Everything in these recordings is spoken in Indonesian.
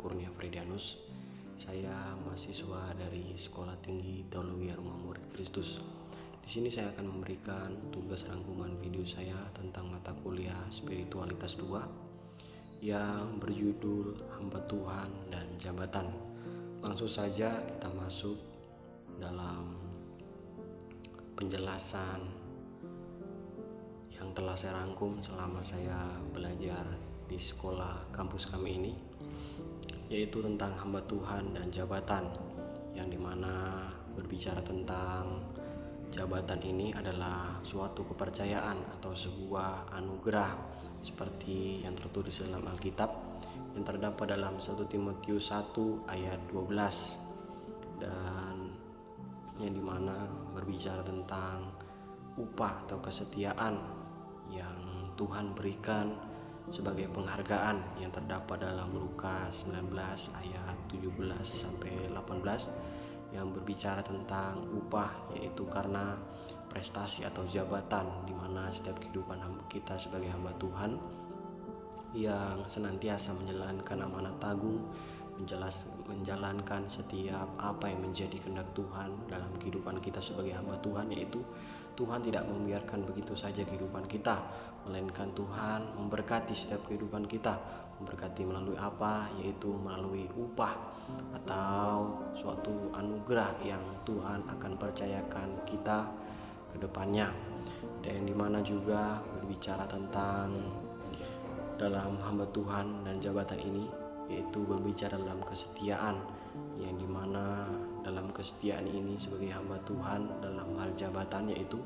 Kurnia Fredianus. Saya mahasiswa dari Sekolah Tinggi Teologi Rumah Murid Kristus. Di sini saya akan memberikan tugas rangkuman video saya tentang mata kuliah Spiritualitas 2 yang berjudul Hamba Tuhan dan Jabatan. Langsung saja kita masuk dalam penjelasan yang telah saya rangkum selama saya belajar di sekolah kampus kami ini, yaitu tentang hamba Tuhan dan jabatan, yang dimana berbicara tentang jabatan ini adalah suatu kepercayaan atau sebuah anugerah seperti yang tertulis dalam Alkitab yang terdapat dalam 1 Timotius 1 ayat 12, dan yang dimana berbicara tentang upah atau kesetiaan yang Tuhan berikan sebagai penghargaan yang terdapat dalam Lukas 19 ayat 17 sampai 18 yang berbicara tentang upah, yaitu karena prestasi atau jabatan, di mana setiap kehidupan kita sebagai hamba Tuhan yang senantiasa menjalankan amanat agung, menjalankan setiap apa yang menjadi kehendak Tuhan dalam kehidupan kita sebagai hamba Tuhan, yaitu Tuhan tidak membiarkan begitu saja kehidupan kita, melainkan Tuhan memberkati setiap kehidupan kita. Memberkati melalui apa? Yaitu melalui upah atau suatu anugerah yang Tuhan akan percayakan kita ke depannya. Dan dimana juga berbicara tentang dalam hamba Tuhan dan jabatan ini, yaitu berbicara dalam kesetiaan, yang dimana dalam kesetiaan ini sebagai hamba Tuhan dalam hal jabatan yaitu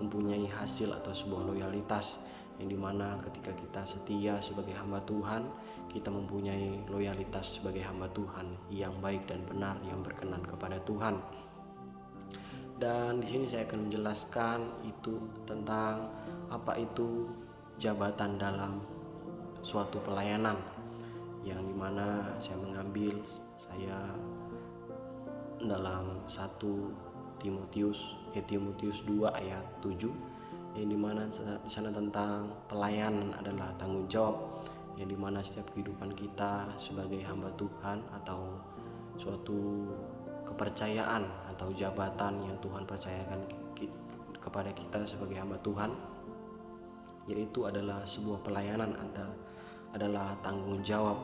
mempunyai hasil atau sebuah loyalitas, yang dimana ketika kita setia sebagai hamba Tuhan, kita mempunyai loyalitas sebagai hamba Tuhan yang baik dan benar, yang berkenan kepada Tuhan. Dan di sini saya akan menjelaskan itu tentang apa itu jabatan dalam suatu pelayanan, yang dimana saya mengambil dalam 1 Timotius 2 ayat 7, yang dimana di sana tentang pelayanan adalah tanggung jawab, yang dimana setiap kehidupan kita sebagai hamba Tuhan atau suatu kepercayaan atau jabatan yang Tuhan percayakan kepada kita sebagai hamba Tuhan, yaitu adalah sebuah pelayanan, adalah tanggung jawab,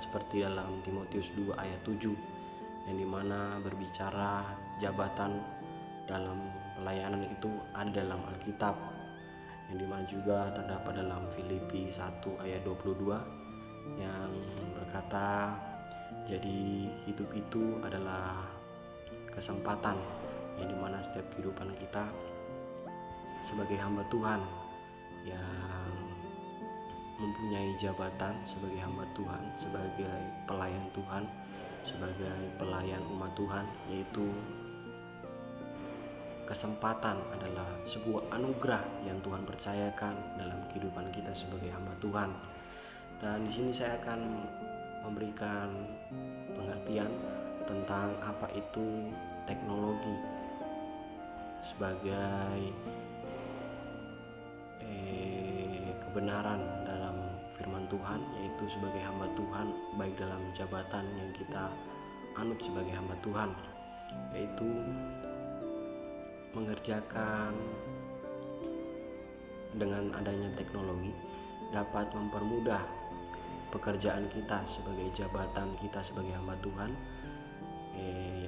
seperti dalam Timotius 2 ayat 7, yang dimana berbicara jabatan dalam pelayanan itu ada dalam Alkitab, yang dimana juga terdapat dalam Filipi 1 ayat 22 yang berkata, jadi hidup itu adalah kesempatan, yang dimana setiap kehidupan kita sebagai hamba Tuhan yang mempunyai jabatan sebagai hamba Tuhan, sebagai pelayan Tuhan, sebagai pelayan umat Tuhan, yaitu kesempatan adalah sebuah anugerah yang Tuhan percayakan dalam kehidupan kita sebagai hamba Tuhan. Dan di sini saya akan memberikan pengertian tentang apa itu teknologi sebagai kebenaran dalam firman Tuhan, yaitu sebagai hamba Tuhan, baik dalam jabatan yang kita anut sebagai hamba Tuhan, yaitu mengerjakan dengan adanya teknologi dapat mempermudah pekerjaan kita sebagai jabatan kita sebagai hamba Tuhan,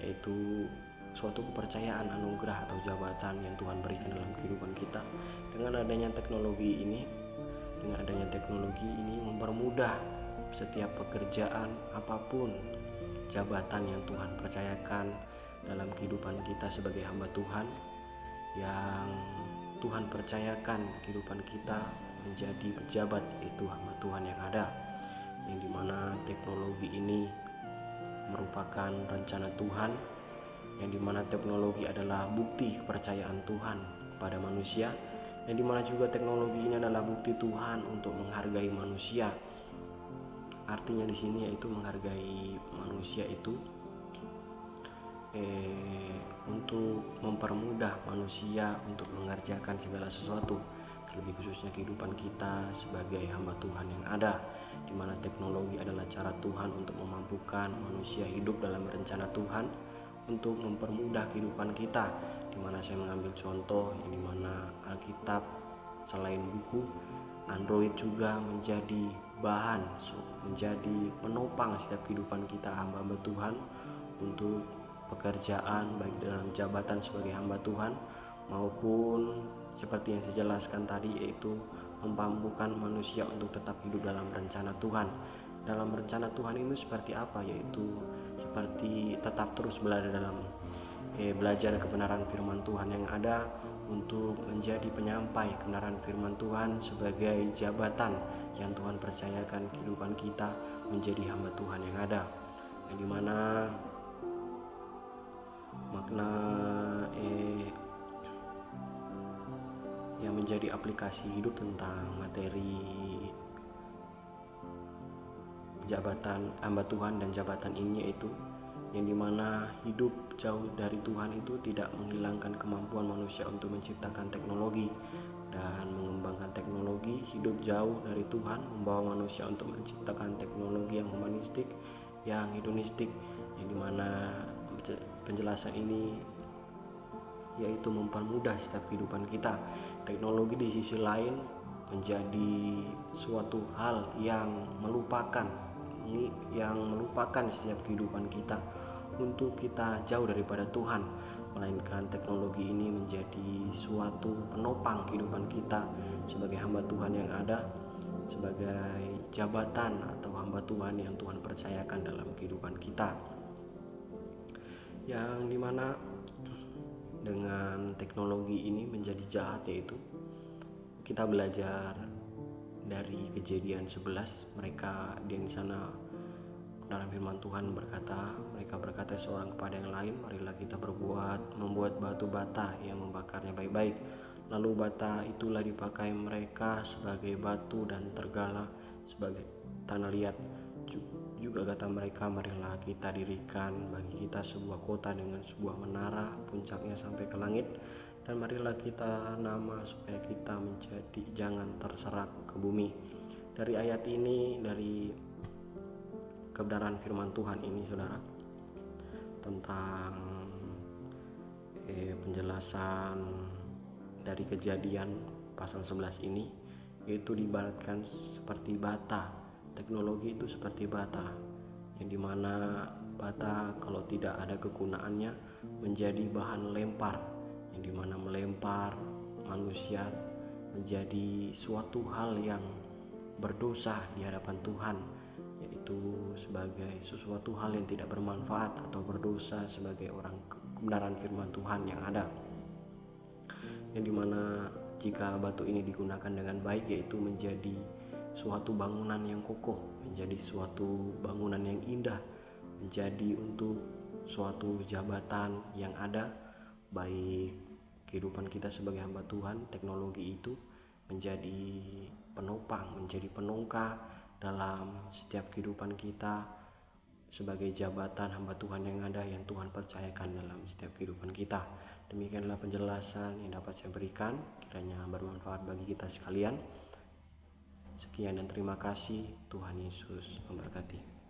yaitu suatu kepercayaan, anugerah atau jabatan yang Tuhan berikan dalam kehidupan kita. Dengan adanya teknologi ini mempermudah setiap pekerjaan apapun, jabatan yang Tuhan percayakan dalam kehidupan kita sebagai hamba Tuhan, yang Tuhan percayakan kehidupan kita menjadi pejabat, yaitu hamba Tuhan yang ada, yang dimana teknologi ini merupakan rencana Tuhan, yang dimana teknologi adalah bukti kepercayaan Tuhan kepada manusia, yang dimana juga teknologi ini adalah bukti Tuhan untuk menghargai manusia. Artinya di sini yaitu menghargai manusia itu untuk mempermudah manusia untuk mengerjakan segala sesuatu. terlebih khususnya kehidupan kita sebagai hamba Tuhan yang ada, di mana teknologi adalah cara Tuhan untuk memampukan manusia hidup dalam rencana Tuhan untuk mempermudah kehidupan kita, di mana saya mengambil contoh yang dimana Alkitab selain buku, Android juga menjadi bahan, menjadi penopang setiap kehidupan kita hamba-hamba Tuhan untuk pekerjaan, baik dalam jabatan sebagai hamba Tuhan maupun seperti yang saya jelaskan tadi, yaitu memampukan manusia untuk tetap hidup dalam rencana Tuhan. Dalam rencana Tuhan ini seperti apa? Yaitu seperti tetap terus belajar kebenaran firman Tuhan yang ada untuk menjadi penyampai kebenaran firman Tuhan sebagai jabatan yang Tuhan percayakan kehidupan kita menjadi hamba Tuhan yang ada, yang dimana makna yang menjadi aplikasi hidup tentang materi jabatan hamba Tuhan dan jabatan ini, yaitu yang dimana hidup jauh dari Tuhan itu tidak menghilangkan kemampuan manusia untuk menciptakan teknologi dan mengembangkan teknologi. Hidup jauh dari Tuhan membawa manusia untuk menciptakan teknologi yang humanistik, yang hedonistik, yang dimana penjelasan ini yaitu mempermudah setiap kehidupan kita. Teknologi di sisi lain menjadi suatu hal yang melupakan setiap kehidupan kita untuk kita jauh daripada Tuhan, melainkan teknologi ini menjadi suatu penopang kehidupan kita sebagai hamba Tuhan yang ada, sebagai jabatan atau hamba Tuhan yang Tuhan percayakan dalam kehidupan kita, yang dimana dengan teknologi ini menjadi jahat, yaitu kita belajar dari Kejadian 11. Mereka di sana dalam firman Tuhan mereka berkata seorang kepada yang lain, marilah kita membuat batu bata yang membakarnya baik-baik. Lalu bata itulah dipakai mereka sebagai batu dan tergala sebagai tanah liat. Juga kata mereka, marilah kita dirikan bagi kita sebuah kota dengan sebuah menara, puncaknya sampai ke langit, dan marilah kita nama supaya kita menjadi jangan terserak ke bumi. Dari ayat ini, dari kebenaran firman Tuhan ini, saudara, tentang penjelasan dari Kejadian pasal 11 ini, yaitu diibaratkan seperti bata. Teknologi itu seperti bata, yang dimana bata kalau tidak ada kegunaannya menjadi bahan lempar, yang dimana melempar manusia menjadi suatu hal yang berdosa di hadapan Tuhan, yaitu sebagai sesuatu hal yang tidak bermanfaat atau berdosa sebagai orang kebenaran firman Tuhan yang ada, yang dimana jika batu ini digunakan dengan baik, yaitu menjadi suatu bangunan yang kokoh, menjadi suatu bangunan yang indah, menjadi untuk suatu jabatan yang ada, baik kehidupan kita sebagai hamba Tuhan, teknologi itu menjadi penopang, menjadi penongkah dalam setiap kehidupan kita sebagai jabatan hamba Tuhan yang ada, yang Tuhan percayakan dalam setiap kehidupan kita. Demikianlah penjelasan yang dapat saya berikan, kiranya bermanfaat bagi kita sekalian. Sekian dan terima kasih. Tuhan Yesus memberkati.